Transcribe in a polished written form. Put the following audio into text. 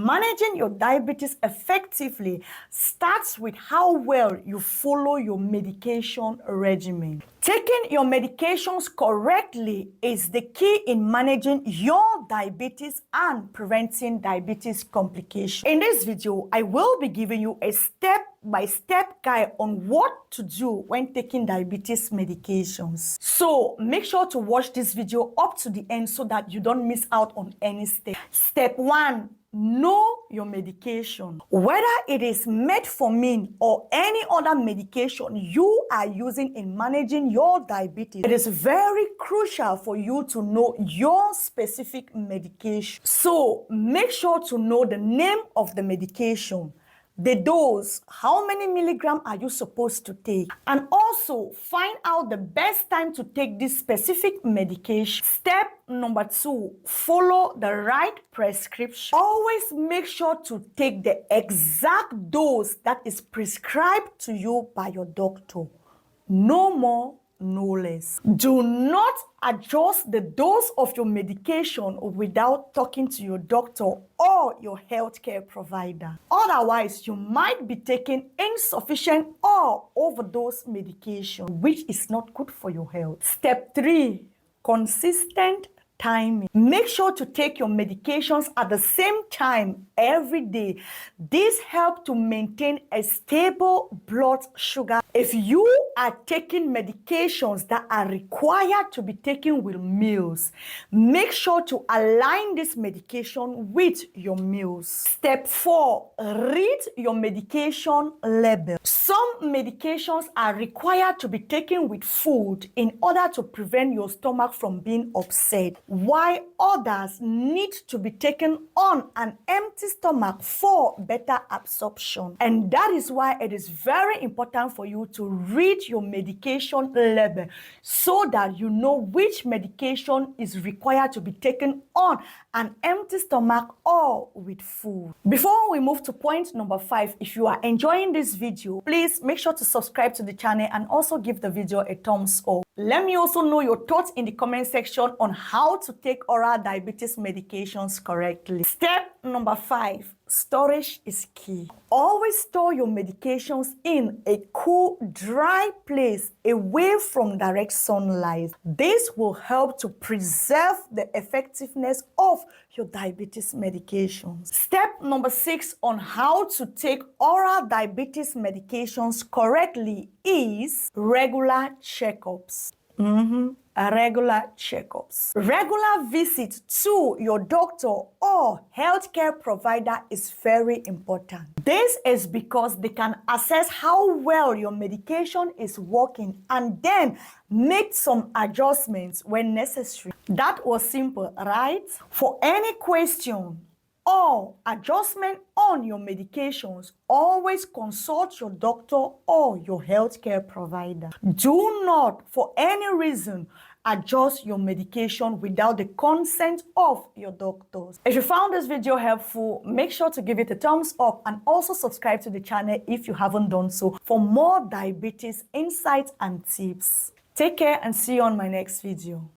Managing your diabetes effectively starts with how well you follow your medication regimen. Taking your medications correctly is the key in managing your diabetes and preventing diabetes complications. In this video, I will be giving you a step-by-step guide on what to do when taking diabetes medications. So make sure to watch this video up to the end so that you don't miss out on any step. Step 1. Know your medication. Whether it is metformin or any other medication you are using in managing your diabetes, it is very crucial for you to know your specific medication. So make sure to know the name of the medication, the dose, how many milligrams are you supposed to take, and also find out the best time to take this specific medication. Step number 2, follow the right prescription. Always make sure to take the exact dose that is prescribed to you by your doctor. No more, no less. Do not adjust the dose of your medication without talking to your doctor or your healthcare provider. Otherwise, you might be taking insufficient or overdose medication, which is not good for your health. Step 3, consistent timing. Make sure to take your medications at the same time every day. This helps to maintain a stable blood sugar. If you are taking medications that are required to be taken with meals, make sure to align this medication with your meals. Step 4, read your medication label. Some medications are required to be taken with food in order to prevent your stomach from being upset, while others need to be taken on an empty stomach for better absorption. And that is why it is very important for you to read your medication label so that you know which medication is required to be taken on an empty stomach or with food. Before we move to point number 5, if you are enjoying this video, please make sure to subscribe to the channel and also give the video a thumbs up. Let me also know your thoughts in the comment section on how to take oral diabetes medications correctly. Step number 5, storage is key. Always store your medications in a cool, dry place away from direct sunlight. This will help to preserve the effectiveness of your diabetes medications. Step number 6 on how to take oral diabetes medications correctly is regular checkups. Regular checkups. Regular visit to your doctor or healthcare provider is very important. This is because they can assess how well your medication is working and then make some adjustments when necessary. That was simple, right? For any question or adjustment on your medications, always consult your doctor or your healthcare provider. Do not, for any reason, adjust your medication without the consent of your doctors. If you found this video helpful, make sure to give it a thumbs up and also subscribe to the channel if you haven't done so for more diabetes insights and tips. Take care and see you on my next video.